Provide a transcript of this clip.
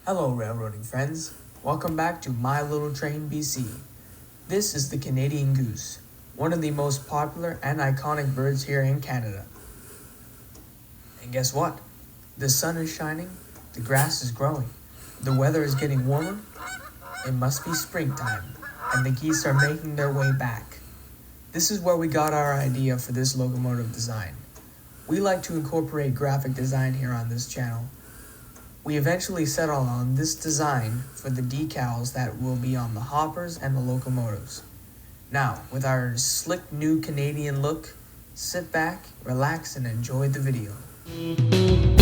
Hello railroading friends, welcome back to My Little Train BC. This is the Canadian goose, one of the most popular and iconic birds here in Canada. And guess what? The sun is shining, the grass is growing, the weather is getting warmer. It must be springtime, and the geese are making their way back. This is where we got our idea for this locomotive design. We like to incorporate graphic design here on this channel. We eventually settled on this design for the decals that will be on the hoppers and the locomotives. Now, with our slick new Canadian look, sit back, relax, and enjoy the video.